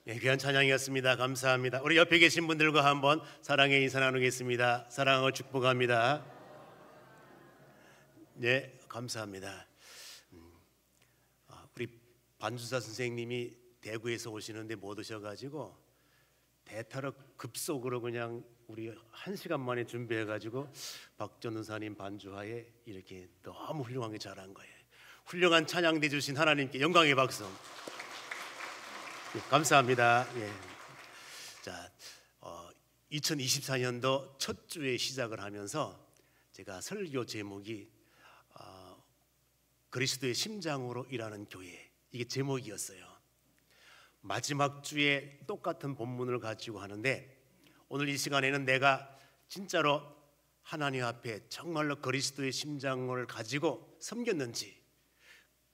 네, 귀한 찬양이었습니다. 감사합니다. 우리 옆에 계신 분들과 한번 사랑의 인사 나누겠습니다. 사랑하고 축복합니다. 네, 감사합니다. 우리 반주사 선생님이 대구에서 오시는데 못 오셔가지고 대타로 급속으로 그냥 우리 1시간 만에 준비해가지고 박전우사님 반주하에 이렇게 너무 훌륭하게 잘한 거예요. 훌륭한 찬양대 주신 하나님께 영광의 박수. 예, 감사합니다. 예. 자, 2024년도 첫 주에 시작을 하면서 제가 설교 제목이 그리스도의 심장으로 일하는 교회, 이게 제목이었어요. 마지막 주에 똑같은 본문을 가지고 하는데 오늘 이 시간에는 내가 진짜로 하나님 앞에 정말로 그리스도의 심장을 가지고 섬겼는지,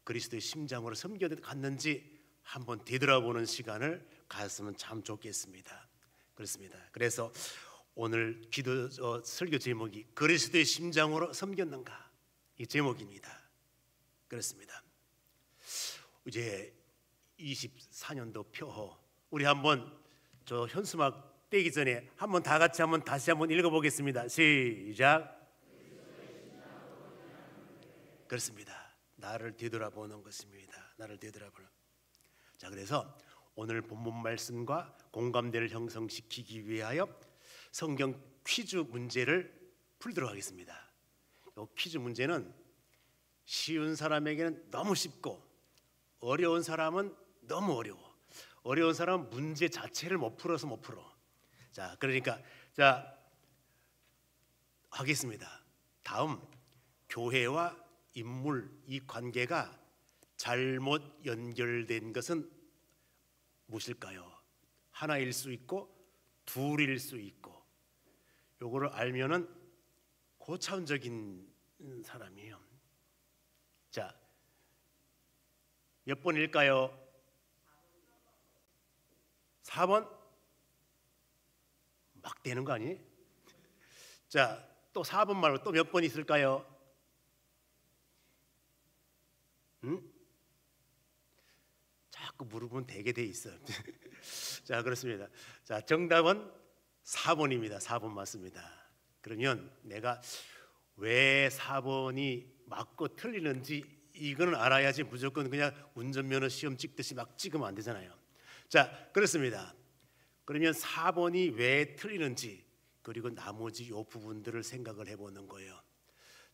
그리스도의 심장으로 섬겨갔는지 한번 되돌아보는 시간을 가졌으면 참 좋겠습니다. 그렇습니다. 그래서 오늘 설교 제목이 그리스도의 심장으로 섬겼는가, 이 제목입니다. 그렇습니다. 이제 24년도 표호, 우리 한번 저 현수막 떼기 전에 한번 다 같이 다시 한번 읽어보겠습니다. 시작. 그렇습니다. 나를 되돌아보는 것입니다. 나를 되돌아보는. 자, 그래서 오늘 본문 말씀과 공감대를 형성시키기 위하여 성경 퀴즈 문제를 풀도록 하겠습니다. 이 퀴즈 문제는 쉬운 사람에게는 너무 쉽고 어려운 사람은 너무 어려워. 어려운 사람은 문제 자체를 못 풀어서 못 풀어. 자, 그러니까 하겠습니다. 다음, 교회와 인물, 이 관계가 잘못 연결된 것은 무엇일까요? 하나일 수 있고 둘일 수 있고, 요거를 알면은 고차원적인 사람이에요. 자, 몇 번일까요? 4번? 막 되는 거 아니에요? 자, 또 4번 말고 또 몇 번 있을까요? 자꾸 물어보면 되게 돼 있어요. 자, 그렇습니다. 자, 정답은 4번입니다. 4번 맞습니다. 그러면 내가 왜 4번이 맞고 틀리는지 이거는 알아야지 무조건 그냥 운전면허 시험 찍듯이 막 찍으면 안 되잖아요. 자, 그렇습니다. 그러면 4번이 왜 틀리는지, 그리고 나머지 요 부분들을 생각을 해보는 거예요.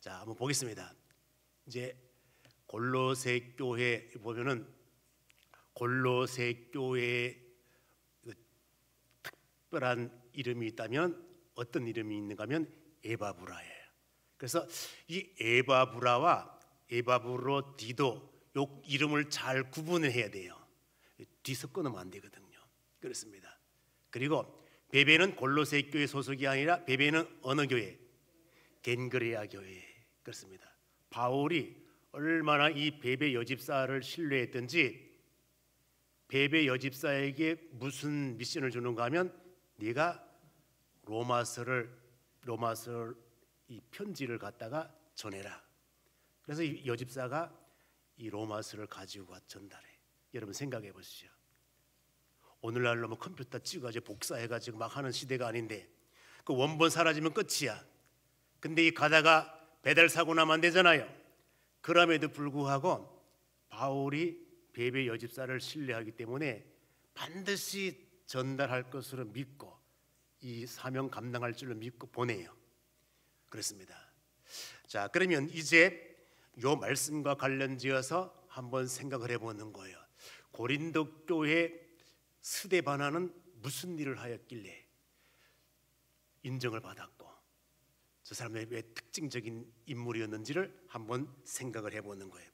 자, 한번 보겠습니다. 이제 골로새 교회 보면은 골로새 교회에 특별한 이름이 있다면 어떤 이름이 있는가 하면 에바브라예요. 그래서 이 에바브라와 에바브로디도 요 이름을 잘 구분을 해야 돼요. 뒤섞어놓으면 안 되거든요. 그렇습니다. 그리고 베베는 골로새 교회 소속이 아니라 베베는 어느 교회? 겐그레아 교회. 그렇습니다. 바울이 얼마나 이 베베 여집사를 신뢰했던지, 베베 여집사에게 무슨 미션을 주는가 하면 네가 로마서 이 편지를 갖다가 전해라. 그래서 이 여집사가 이 로마서를 가지고 전달해. 여러분 생각해 보시죠. 오늘날로 뭐 컴퓨터 찍어가지고 복사해가지고 막 하는 시대가 아닌데 그 원본 사라지면 끝이야. 근데 이 가다가 배달 사고 나면 안 되잖아요. 그럼에도 불구하고 바울이 베베 여집사를 신뢰하기 때문에 반드시 전달할 것으로 믿고 이 사명 감당할 줄로 믿고 보내요. 그렇습니다. 자, 그러면 이제 요 말씀과 관련지어서 한번 생각을 해보는 거예요. 고린도 교회 스데바나는 무슨 일을 하였길래 인정을 받았고 저 사람의 왜 특징적인 인물이었는지를 한번 생각을 해보는 거예요.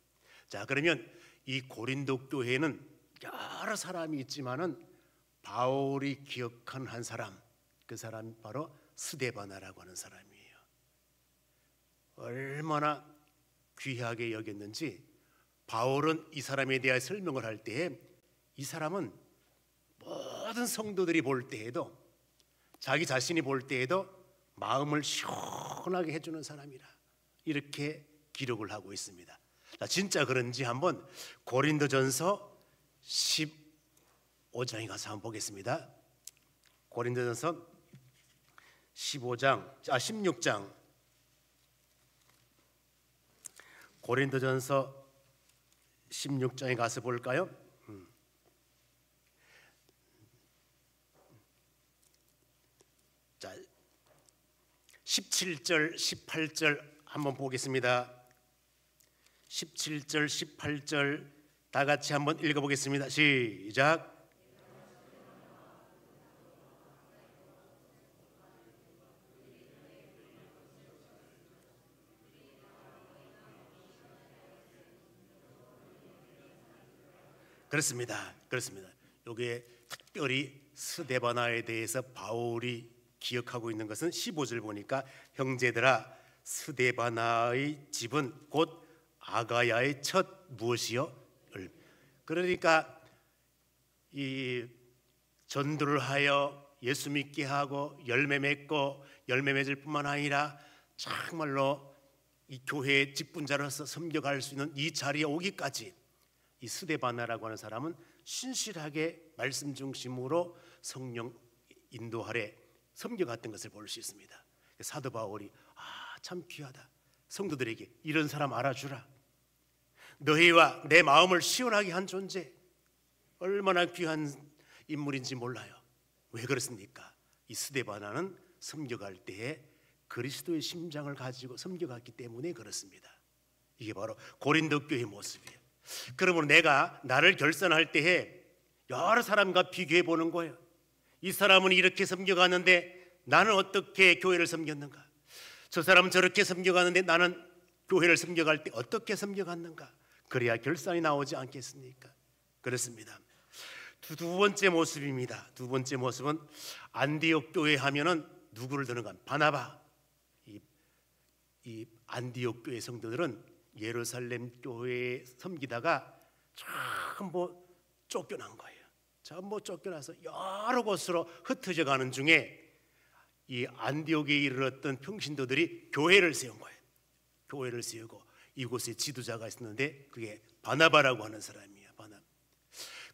자, 그러면 이 고린도 교회는 여러 사람이 있지만은 바울이 기억한 한 사람, 그 사람이 바로 스데바나라고 하는 사람이에요. 얼마나 귀하게 여겼는지 바울은 이 사람에 대해 설명을 할 때에 이 사람은 모든 성도들이 볼 때에도, 자기 자신이 볼 때에도 마음을 시원하게 해주는 사람이라 이렇게 기록을 하고 있습니다. 자, 진짜 그런지 한번 고린도전서 5장에 가서 한번 보겠습니다. 고린도전서 16장 고린도전서 16장에 가서 볼까요? 자, 17절 18절 한번 보겠습니다. 17절 18절 다 같이 한번 읽어보겠습니다. 시작. 그렇습니다. 여기에 특별히 스데바나에 대해서 바울이 기억하고 있는 것은 15절 보니까 형제들아 스데바나의 집은 곧 아가야의 첫 무엇이요? 그러니까 이 전도를 하여 예수 믿게 하고 열매 맺고 열매 맺을 뿐만 아니라 정말로 이 교회의 직분자로서 섬겨갈 수 있는 이 자리에 오기까지 이 스데바나라고 하는 사람은 신실하게 말씀 중심으로 성령 인도 아래 섬겨갔던 것을 볼 수 있습니다. 사도 바울이 참 귀하다. 성도들에게 이런 사람 알아주라. 너희와 내 마음을 시원하게 한 존재, 얼마나 귀한 인물인지 몰라요. 왜 그렇습니까? 이 스데바나는 섬겨갈 때에 그리스도의 심장을 가지고 섬겨갔기 때문에 그렇습니다. 이게 바로 고린도 교회의 모습이에요. 그러므로 내가 나를 결산할 때에 여러 사람과 비교해 보는 거예요. 이 사람은 이렇게 섬겨갔는데 나는 어떻게 교회를 섬겼는가? 저 사람은 저렇게 섬겨갔는데 나는 교회를 섬겨갈 때 어떻게 섬겨갔는가? 그래야 결산이 나오지 않겠습니까? 그렇습니다. 두 번째 모습입니다. 두 번째 모습은 안디옥 교회 하면은 누구를 드는가? 바나바. 이 안디옥 교회 성도들은 예루살렘 교회에 섬기다가 전부 쫓겨난 거예요. 전부 쫓겨나서 여러 곳으로 흩어져 가는 중에 이 안디옥에 이르렀던 평신도들이 교회를 세운 거예요. 교회를 세우고 이곳에 지도자가 있었는데 그게 바나바라고 하는 사람이에요. 바나바.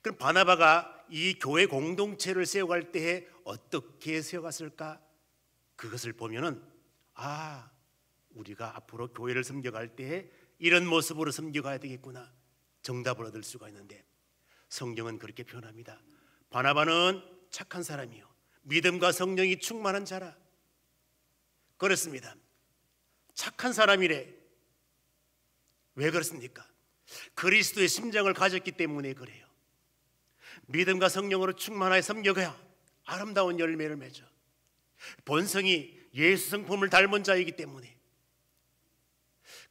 그럼 바나바가 이 교회 공동체를 세워갈 때에 어떻게 세워갔을까? 그것을 보면은 우리가 앞으로 교회를 섬겨갈 때에 이런 모습으로 섬겨가야 되겠구나 정답을 얻을 수가 있는데 성경은 그렇게 표현합니다. 바나바는 착한 사람이요 믿음과 성령이 충만한 자라. 그렇습니다. 착한 사람이래. 왜 그렇습니까? 그리스도의 심장을 가졌기 때문에 그래요. 믿음과 성령으로 충만하여 섬겨가야 아름다운 열매를 맺어. 본성이 예수 성품을 닮은 자이기 때문에.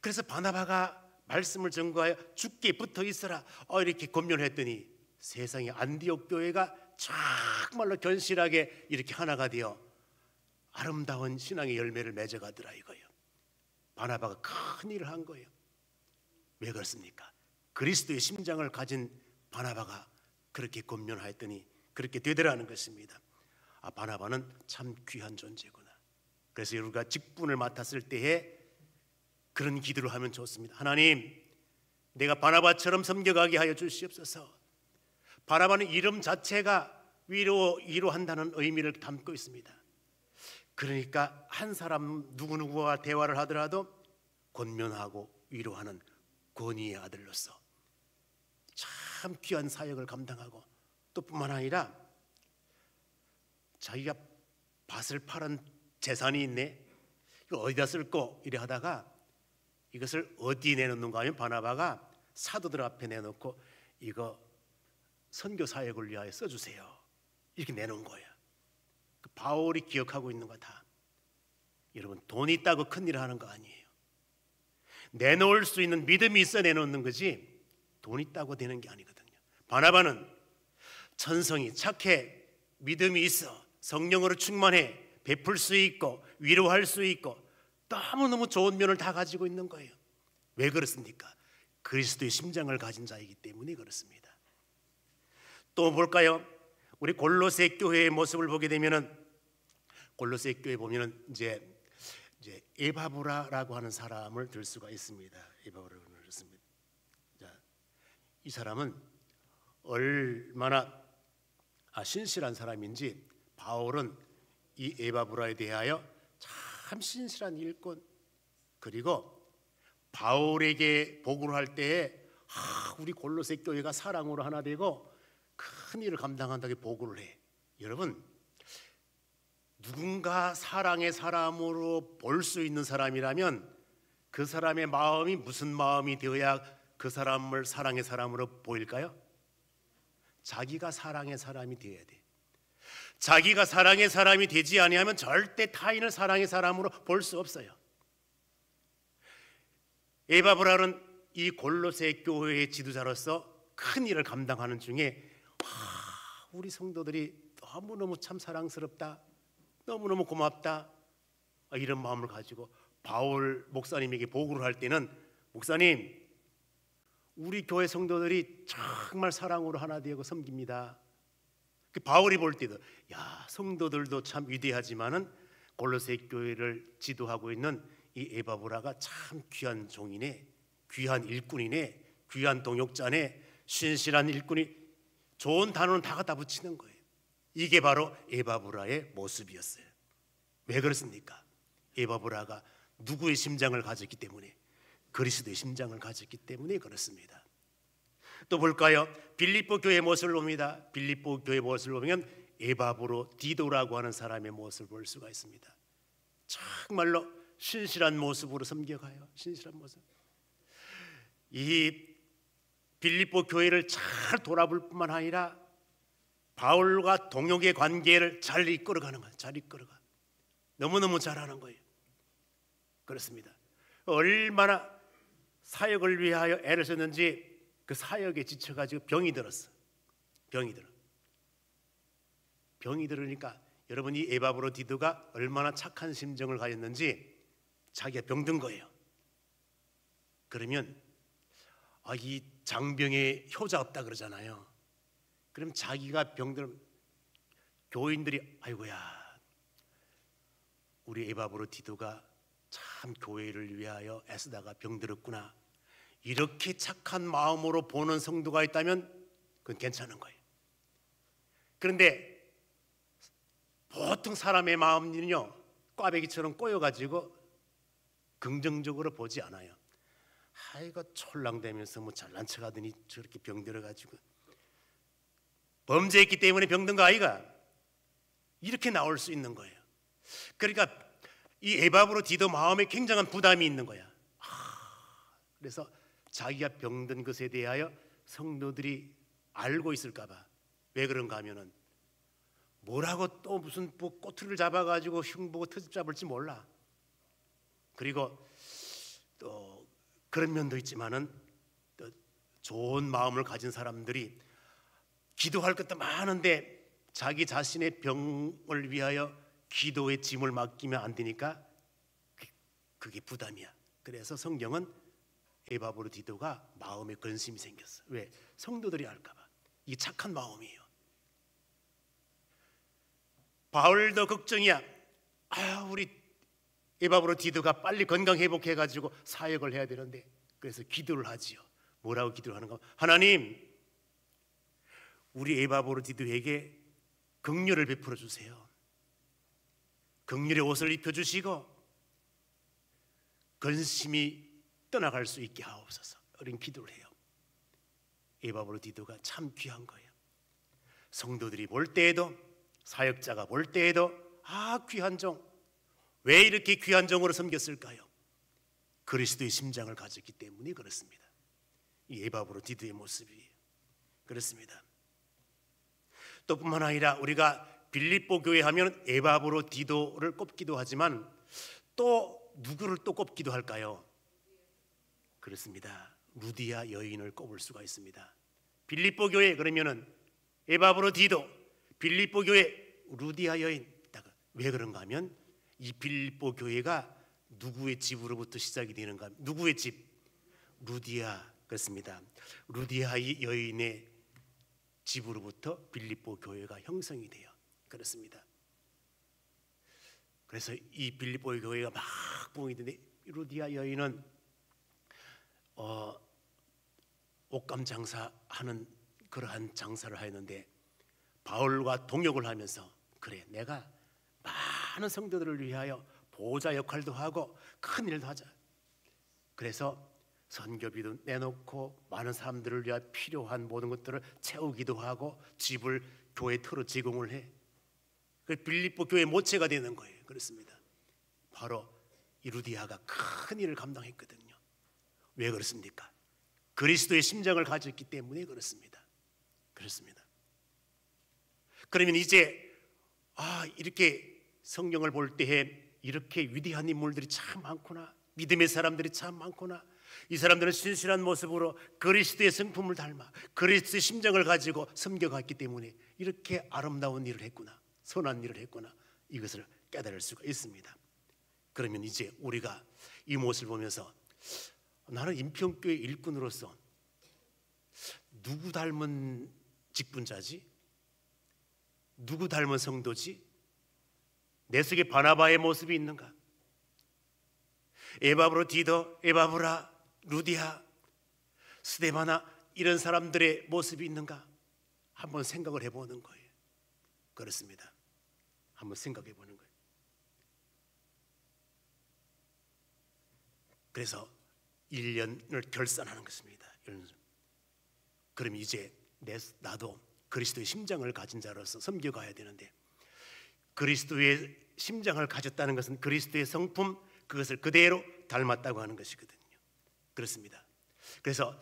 그래서 바나바가 말씀을 전거하여 죽게 붙어 있어라 이렇게 권면했더니 세상에 안디옥 교회가 정말로 견실하게 이렇게 하나가 되어 아름다운 신앙의 열매를 맺어가더라 이거예요. 바나바가 큰 일을 한 거예요. 왜 그렇습니까? 그리스도의 심장을 가진 바나바가 그렇게 권면하였더니 그렇게 되더라는 것입니다. 바나바는 참 귀한 존재구나. 그래서 우리가 직분을 맡았을 때에 그런 기도를 하면 좋습니다. 하나님, 내가 바나바처럼 섬겨가게 하여 주시옵소서. 바나바는 이름 자체가 위로한다는 의미를 담고 있습니다. 그러니까 한 사람 누구누구와 대화를 하더라도 권면하고 위로하는 권위의 아들로서 참 귀한 사역을 감당하고 또 뿐만 아니라 자기가 밭을 팔은 재산이 있네, 이거 어디다 쓸고 이래 하다가 이것을 어디에 내놓는가 하면 바나바가 사도들 앞에 내놓고 이거 선교 사역을 위하여 써주세요 이렇게 내놓은 거예요. 그 바울이 기억하고 있는 거 다. 여러분, 돈이 있다고 큰일을 하는 거 아니에요. 내놓을 수 있는 믿음이 있어 내놓는 거지 돈 있다고 되는 게 아니거든요. 바나바는 천성이 착해, 믿음이 있어, 성령으로 충만해, 베풀 수 있고 위로할 수 있고 너무너무 좋은 면을 다 가지고 있는 거예요. 왜 그렇습니까? 그리스도의 심장을 가진 자이기 때문에 그렇습니다. 또 볼까요? 우리 골로새 교회의 모습을 보게 되면은 골로새 교회 보면은 이제 에바브라라고 하는 사람을 들 수가 있습니다. 에바브라를 들었습니다. 자, 이 사람은 얼마나 신실한 사람인지 바울은 이 에바브라에 대하여 참 신실한 일꾼, 그리고 바울에게 보고를 할 때에 우리 골로새 교회가 사랑으로 하나 되고 큰 일을 감당한다고 보고를 해. 여러분, 누군가 사랑의 사람으로 볼 수 있는 사람이라면 그 사람의 마음이 무슨 마음이 되어야 그 사람을 사랑의 사람으로 보일까요? 자기가 사랑의 사람이 되어야 돼. 자기가 사랑의 사람이 되지 아니하면 절대 타인을 사랑의 사람으로 볼 수 없어요. 에바브라는 이 골로새 교회의 지도자로서 큰 일을 감당하는 중에 우리 성도들이 너무너무 참 사랑스럽다, 너무너무 고맙다, 이런 마음을 가지고 바울 목사님에게 보고를 할 때는, 목사님, 우리 교회 성도들이 정말 사랑으로 하나 되고 섬깁니다. 바울이 볼 때도 성도들도 참 위대하지만은 골로새 교회를 지도하고 있는 이 에바브라가 참 귀한 종이네, 귀한 일꾼이네, 귀한 동역자네, 신실한 일꾼이, 좋은 단어는 다 갖다 붙이는 거예요. 이게 바로 에바브라의 모습이었어요. 왜 그렇습니까? 에바브라가 누구의 심장을 가졌기 때문에, 그리스도의 심장을 가졌기 때문에 그렇습니다. 또 볼까요? 빌립보 교회의 모습을 봅니다. 빌립보 교회의 모습을 보면 에바브로 디도라고 하는 사람의 모습을 볼 수가 있습니다. 정말로 신실한 모습으로 섬겨가요. 신실한 모습. 이 빌립보 교회를 잘 돌아볼 뿐만 아니라 바울과 동역의 관계를 잘 이끌어가는 거예요. 잘 이끌어가. 너무너무 잘하는 거예요. 그렇습니다. 얼마나 사역을 위하여 애를 썼는지 그 사역에 지쳐가지고 병이 들었어. 병이 들으니까 여러분, 이 에바브로 디도가 얼마나 착한 심정을 가졌는지 자기가 병든 거예요. 그러면 이 장병에 효자 없다 그러잖아요. 그럼 자기가 병들면 교인들이 아이고야, 우리 에바브로 디도가 참 교회를 위하여 애쓰다가 병들었구나, 이렇게 착한 마음으로 보는 성도가 있다면 그건 괜찮은 거예요. 그런데 보통 사람의 마음은요, 꽈배기처럼 꼬여가지고 긍정적으로 보지 않아요. 이거 촐랑대면서 뭐 잘난 척하더니 저렇게 병들어가지고 범죄했기 때문에 병든 거 아이가, 이렇게 나올 수 있는 거예요. 그러니까 이 에바브로 디도 마음에 굉장한 부담이 있는 거야. 그래서 자기가 병든 것에 대하여 성도들이 알고 있을까 봐. 왜 그런가 하면은 뭐라고 또 무슨 꼬투리를 잡아가지고 흉보고 트집 잡을지 몰라. 그리고 또 그런 면도 있지만은 또 좋은 마음을 가진 사람들이 기도할 것도 많은데 자기 자신의 병을 위하여 기도의 짐을 맡기면 안 되니까 그게 부담이야. 그래서 성경은 에바브로 디도가 마음에 근심이 생겼어. 왜? 성도들이 알까 봐. 이게 착한 마음이에요. 바울도 걱정이야. 우리 에바브로 디도가 빨리 건강 회복해가지고 사역을 해야 되는데, 그래서 기도를 하지요. 뭐라고 기도를 하는가? 하나님, 우리 에바브로 디도에게 긍휼을 베풀어 주세요. 긍휼의 옷을 입혀주시고 근심이 떠나갈 수 있게 하옵소서. 이런 기도를 해요. 에바브로 디도가 참 귀한 거예요. 성도들이 볼 때에도, 사역자가 볼 때에도 귀한 종, 왜 이렇게 귀한 종으로 섬겼을까요? 그리스도의 심장을 가졌기 때문에 그렇습니다. 이 에바브로 디도의 모습이 그렇습니다. 또 뿐만 아니라 우리가 빌립보 교회 하면 에바브로 디도를 꼽기도 하지만 또 누구를 또 꼽기도 할까요? 그렇습니다. 루디아 여인을 꼽을 수가 있습니다. 빌립보 교회 그러면은 에바브로 디도, 빌립보 교회 루디아 여인. 왜 그런가 하면 이 빌립보 교회가 누구의 집으로부터 시작이 되는가? 누구의 집? 루디아. 그렇습니다. 루디아 여인의 집으로부터 빌립보 교회가 형성이 돼요. 그렇습니다. 그래서 이 빌립보 교회가 막 부흥이 되는데, 루디아 여인은 옷감 장사하는 그러한 장사를 하였는데 바울과 동역을 하면서 그래, 내가 많은 성도들을 위하여 보호자 역할도 하고 큰 일도 하자. 그래서 선교비도 내놓고 많은 사람들을 위하여 필요한 모든 것들을 채우기도 하고 집을 교회 터로 제공을 해. 그 빌립보 교회 모체가 되는 거예요. 그렇습니다. 바로 이 루디아가 큰 일을 감당했거든요. 왜 그렇습니까? 그리스도의 심장을 가졌기 때문에 그렇습니다. 그렇습니다. 그러면 이제 이렇게 성경을 볼 때에 이렇게 위대한 인물들이 참 많구나, 믿음의 사람들이 참 많구나, 이 사람들은 신실한 모습으로 그리스도의 성품을 닮아 그리스도의 심장을 가지고 섬겨갔기 때문에 이렇게 아름다운 일을 했구나, 선한 일을 했구나, 이것을 깨달을 수가 있습니다. 그러면 이제 우리가 이 모습을 보면서 나는 인평교회 일꾼으로서 누구 닮은 직분자지? 누구 닮은 성도지? 내 속에 바나바의 모습이 있는가? 에바브로디도, 에바브라, 루디아, 스데바나, 이런 사람들의 모습이 있는가? 한번 생각을 해보는 거예요. 그렇습니다. 한번 생각해 보는 거예요. 그래서 1년을 결산하는 것입니다. 그럼 이제 나도 그리스도의 심장을 가진 자로서 섬겨가야 되는데, 그리스도의 심장을 가졌다는 것은 그리스도의 성품, 그것을 그대로 닮았다고 하는 것이거든요. 그렇습니다. 그래서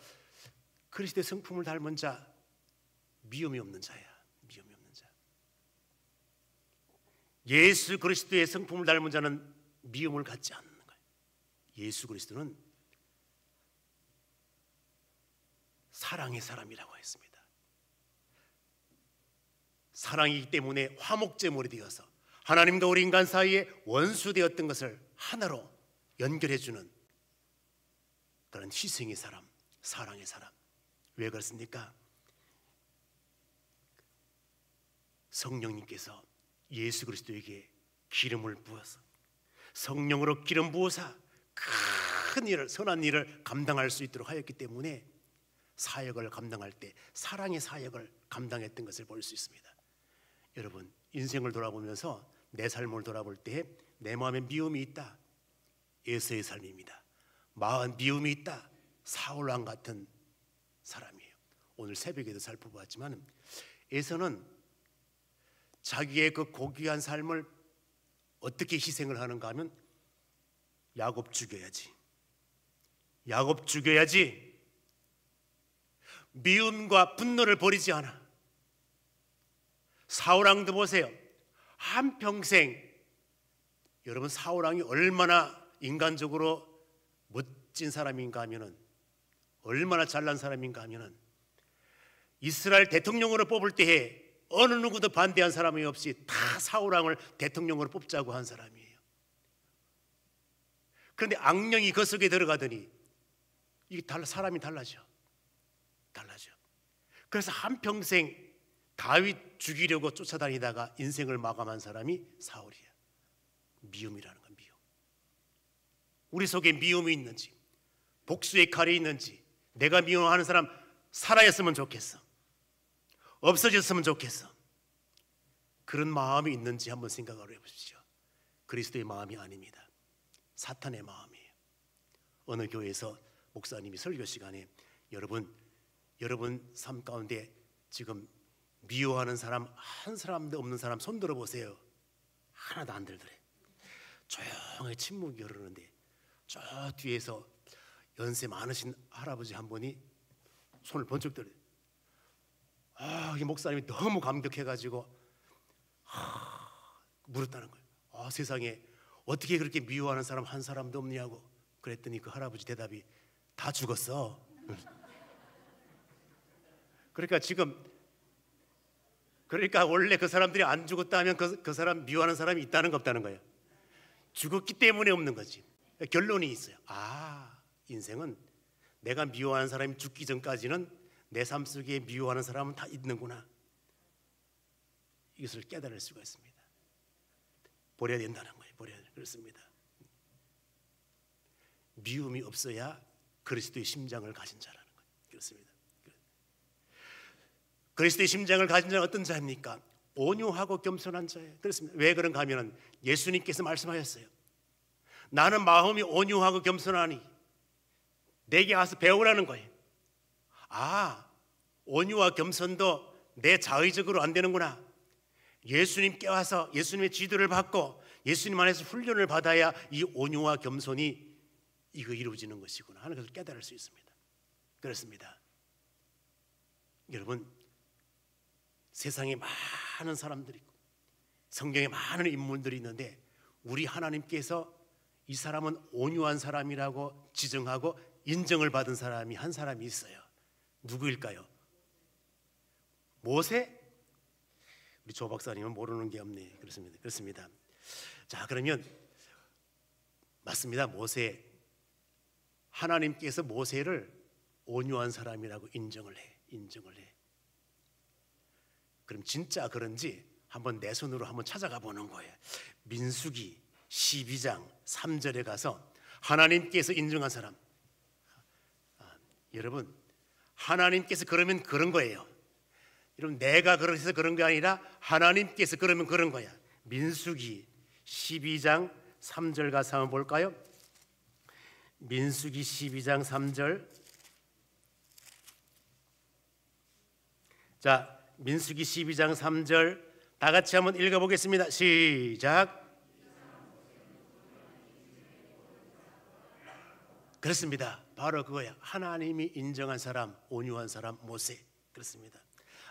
그리스도의 성품을 닮은 자, 미움이 없는 자야. 미움이 없는 자. 예수 그리스도의 성품을 닮은 자는 미움을 갖지 않는 거예요. 예수 그리스도는 사랑의 사람이라고 했습니다. 사랑이기 때문에 화목제물이 되어서 하나님과 우리 인간 사이에 원수되었던 것을 하나로 연결해주는 그런 희생의 사람, 사랑의 사람. 왜 그렇습니까? 성령님께서 예수 그리스도에게 기름을 부어서 성령으로 기름 부어서 큰 일을, 선한 일을 감당할 수 있도록 하였기 때문에 사역을 감당할 때 사랑의 사역을 감당했던 것을 볼 수 있습니다. 여러분, 인생을 돌아보면서 내 삶을 돌아볼 때 내 마음에 미움이 있다, 에서의 삶입니다. 마음 미움이 있다, 사울왕 같은 사람이에요. 오늘 새벽에도 살펴보았지만 에서는 자기의 그 고귀한 삶을 어떻게 희생을 하는가 하면 야곱 죽여야지, 야곱 죽여야지, 미움과 분노를 버리지 않아. 사울왕도 보세요. 한평생, 여러분 사울왕이 얼마나 인간적으로 멋진 사람인가 하면은, 얼마나 잘난 사람인가 하면은, 이스라엘 대통령으로 뽑을 때에 어느 누구도 반대한 사람이 없이 다 사울왕을 대통령으로 뽑자고 한 사람이에요. 그런데 악령이 그 속에 들어가더니 이게 사람이 달라져. 그래서 한평생 다윗 죽이려고 쫓아다니다가 인생을 마감한 사람이 사울이야. 미움이라는 건 미움. 우리 속에 미움이 있는지, 복수의 칼이 있는지, 내가 미워하는 사람 살아있으면 좋겠어, 없어졌으면 좋겠어, 그런 마음이 있는지 한번 생각을 해보십시오. 그리스도의 마음이 아닙니다. 사탄의 마음이에요. 어느 교회에서 목사님이 설교 시간에 여러분 삶 가운데 지금 미워하는 사람 한 사람도 없는 사람 손 들어보세요. 하나도 안 들더래. 조용히 침묵이 흐르는데 저 뒤에서 연세 많으신 할아버지 한 분이 손을 번쩍 들어요. 이 목사님이 너무 감격해가지고 물었다는 거예요. 세상에 어떻게 그렇게 미워하는 사람 한 사람도 없냐고. 그랬더니 그 할아버지 대답이 다 죽었어. 그러니까 원래 그 사람들이 안 죽었다 하면 그 사람 미워하는 사람이 있다는 거 없다는 거예요. 죽었기 때문에 없는 거지. 결론이 있어요. 인생은 내가 미워하는 사람이 죽기 전까지는 내 삶 속에 미워하는 사람은 다 있는구나. 이것을 깨달을 수가 있습니다. 버려야 된다는 거예요. 그렇습니다. 미움이 없어야 그리스도의 심장을 가진 자라는 거예요. 그렇습니다. 그리스도의 심장을 가진 자는 어떤 자입니까? 온유하고 겸손한 자예요. 그렇습니다. 왜 그런가 하면 예수님께서 말씀하셨어요. 나는 마음이 온유하고 겸손하니 내게 와서 배우라는 거예요. 아, 온유와 겸손도 내 자의적으로 안 되는구나. 예수님께 와서 예수님의 지도를 받고 예수님 안에서 훈련을 받아야 이 온유와 겸손이 이거 이루어지는 것이구나 하는 것을 깨달을 수 있습니다. 그렇습니다. 여러분, 세상에 많은 사람들이 있고 성경에 많은 인물들이 있는데 우리 하나님께서 이 사람은 온유한 사람이라고 지정하고 인정을 받은 사람이 한 사람이 있어요. 누구일까요? 모세? 우리 조 박사님은 모르는 게 없네. 그렇습니다. 자, 그러면 맞습니다. 모세. 하나님께서 모세를 온유한 사람이라고 인정을 해. 그럼 진짜 그런지 한번 내 손으로 한번 찾아가 보는 거예요. 민수기 12장 3절에 가서 하나님께서 인정한 사람. 여러분, 하나님께서 그러면 그런 거예요. 여러분, 내가 그래서 그런 게 아니라 하나님께서 그러면 그런 거야. 민수기 12장 3절 가서 한번 볼까요? 민수기 12장 3절. 자, 민수기 12장 3절 다 같이 한번 읽어보겠습니다. 시작. 그렇습니다. 바로 그거야. 하나님이 인정한 사람, 온유한 사람 모세. 그렇습니다.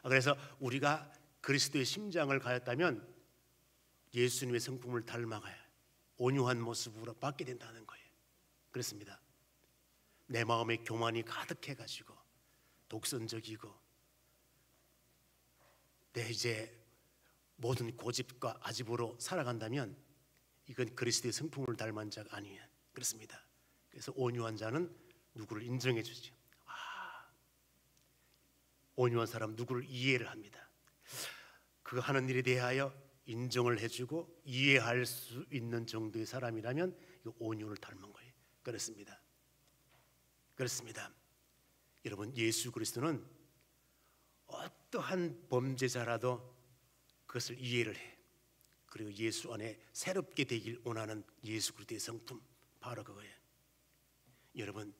그래서 우리가 그리스도의 심장을 가졌다면 예수님의 성품을 닮아가야 온유한 모습으로 받게 된다는 거예요. 그렇습니다. 내 마음에 교만이 가득해가지고 독선적이고 내 이제 모든 고집과 아집으로 살아간다면 이건 그리스도의 성품을 닮은 자가 아니에요. 그렇습니다. 그래서 온유한 자는 누구를 인정해 주죠. 온유한 사람 누구를 이해를 합니다. 그 하는 일에 대하여 인정을 해주고 이해할 수 있는 정도의 사람이라면 이 온유를 닮은 거예요. 그렇습니다. 여러분, 예수 그리스도는 어떠한 범죄자라도 그것을 이해를 해. 그리고 예수 안에 새롭게 되길 원하는 예수 그리스도의 성품, 바로 그거예요. 여러분,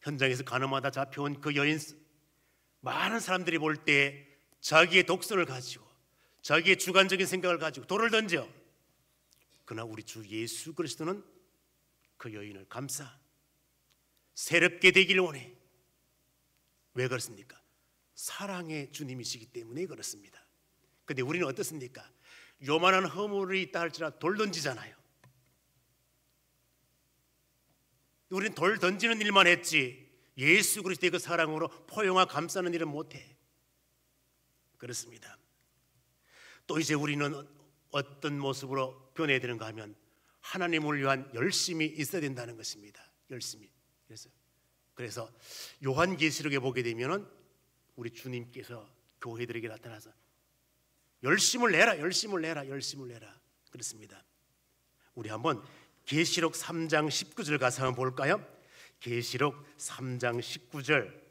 현장에서 가늠하다 잡혀온 그 여인, 많은 사람들이 볼 때 자기의 독선을 가지고 자기의 주관적인 생각을 가지고 돌을 던져. 그러나 우리 주 예수 그리스도는 그 여인을 감싸 새롭게 되기를 원해. 왜 그렇습니까? 사랑의 주님이시기 때문에 그렇습니다. 그런데 우리는 어떻습니까? 요만한 허물이 있다 할지라도 돌 던지잖아요. 우리는 돌 던지는 일만 했지 예수 그리스도의 그 사랑으로 포용하 감싸는 일은 못해. 그렇습니다. 또 이제 우리는 어떤 모습으로 변해야 되는가 하면 하나님을 위한 열심이 있어야 된다는 것입니다. 열심히. 그래서 요한계시록에 보게 되면은 우리 주님께서 교회들에게 나타나서 열심을 내라. 그렇습니다. 우리 한번 계시록 3장 19절 가서 한번 볼까요? 계시록 3장 19절.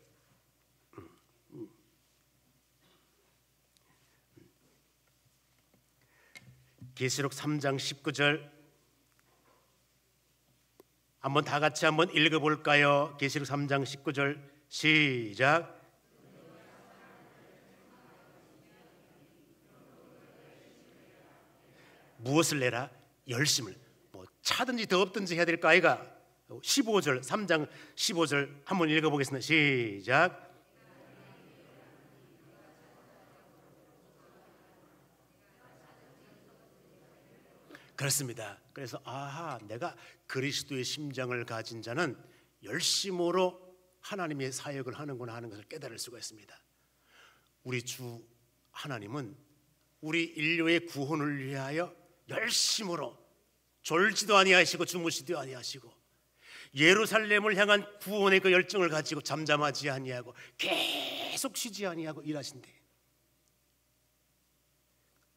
계시록 3장 19절 한번 다 같이 한번 읽어볼까요? 계시록 3장 19절 시작. 무엇을 내라? 열심을. 뭐 차든지 더없든지 해야 될까 아이가? 15절 3장 15절 한번 읽어보겠습니다. 시작. 그렇습니다. 그래서 내가 그리스도의 심장을 가진 자는 열심으로 하나님의 사역을 하는구나 하는 것을 깨달을 수가 있습니다. 우리 주 하나님은 우리 인류의 구원을 위하여 열심으로 졸지도 아니하시고 주무시지도 아니하시고 예루살렘을 향한 구원의 그 열정을 가지고 잠잠하지 아니하고 계속 쉬지 아니하고 일하신대.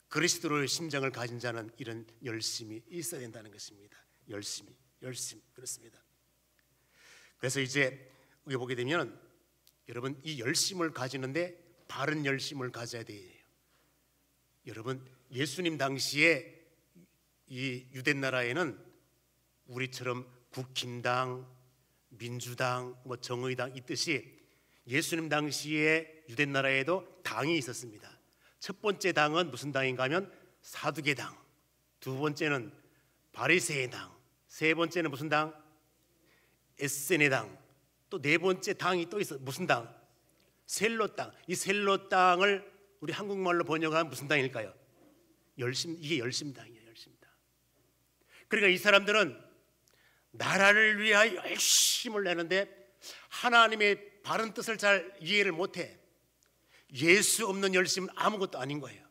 그리스도의 심장을 가진 자는 이런 열심이 있어야 된다는 것입니다. 열심. 그렇습니다. 그래서 이제 여기 보게 되면 여러분 이 열심을 가지는데 바른 열심을 가져야 돼요. 여러분, 예수님 당시에 이 유대 나라에는 우리처럼 국힘당, 민주당, 정의당 있듯이 예수님 당시에 유대 나라에도 당이 있었습니다. 첫 번째 당은 무슨 당인가 하면 사두개당, 두 번째는 바리새인당, 세 번째는 무슨 당? 에세네당, 또 네 번째 당이 또 있어. 무슨 당? 셀롯당. 이 셀롯당을 우리 한국말로 번역하면 무슨 당일까요? 이게 열심당이에요. 열심당. 그러니까 이 사람들은 나라를 위하여 열심을 내는데 하나님의 바른 뜻을 잘 이해를 못해. 예수 없는 열심은 아무것도 아닌 거예요.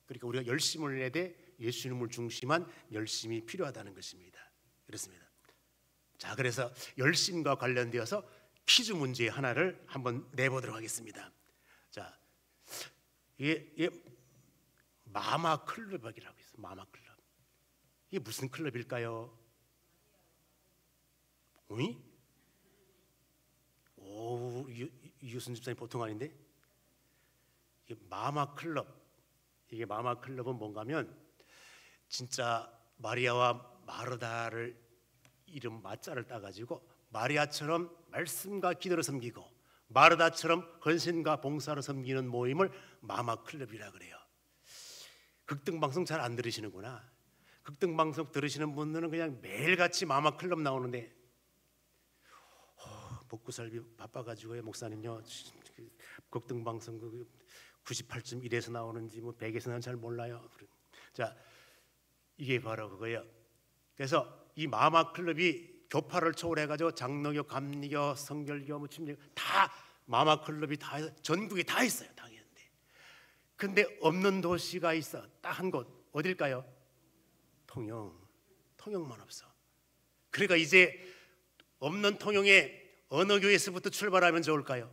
그러니까 우리가 열심을 내되 예수님을 중심한 열심이 필요하다는 것입니다. 그렇습니다. 자, 그래서 열심과 관련되어서 퀴즈 문제 하나를 한번 내보도록 하겠습니다. 자, 이게 마마 클럽이라고 있어요. 마마 클럽. 이게 무슨 클럽일까요? 어이? 오, 이효순 집사님 보통 아닌데? 이게 마마 클럽. 이게 마마 클럽은 뭔가면 진짜 마리아와 마르다를 이름 마자를 따가지고 마리아처럼 말씀과 기도를 섬기고 마르다처럼 헌신과 봉사로 섬기는 모임을 마마 클럽이라 그래요. 극등방송 잘 안 들으시는구나. 극등방송 들으시는 분들은 그냥 매일같이 마마 클럽 나오는데 먹고 살기 바빠가지고요. 목사님요, 극등방송 98.1에서 나오는지 100에서 나오는지 잘 몰라요. 자, 이게 바로 그거예요. 그래서 이 마마 클럽이 교파를 초월해가지고 장로교, 감리교, 성결교, 침례교 다 마마 클럽이 다 전국에 다 있어요. 다 있는데, 근데 없는 도시가 있어. 딱 한 곳. 어딜까요? 통영만 없어. 그러니까 이제 없는 통영에 어느 교회에서부터 출발하면 좋을까요?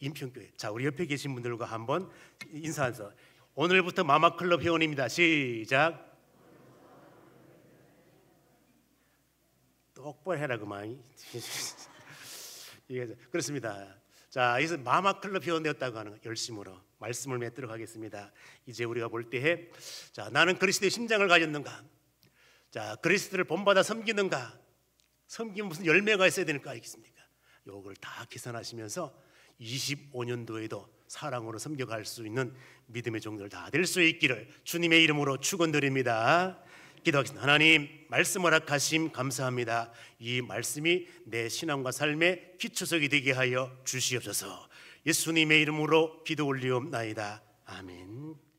인평교회. 자, 우리 옆에 계신 분들과 한번 인사해서 오늘부터 마마클럽 회원입니다. 시작. 똑바로 해라 그만. 그렇습니다. 자, 이제 마마클럽 회원 되었다고 하는 거 열심으로 말씀을 맺도록 하겠습니다. 이제 우리가 볼 때에 자, 나는 그리스도의 심장을 가졌는가? 자, 그리스도를 본받아 섬기는가? 섬기면 무슨 열매가 있어야 되는 거 아니겠습니까? 요걸 다 계산하시면서 25년도에도 사랑으로 섬겨갈 수 있는 믿음의 종들 다 될 수 있기를 주님의 이름으로 축원드립니다. 기도하겠습니다. 하나님, 말씀 허락하심 감사합니다. 이 말씀이 내 신앙과 삶의 기초석이 되게 하여 주시옵소서. 예수님의 이름으로 기도 올리옵나이다. 아멘.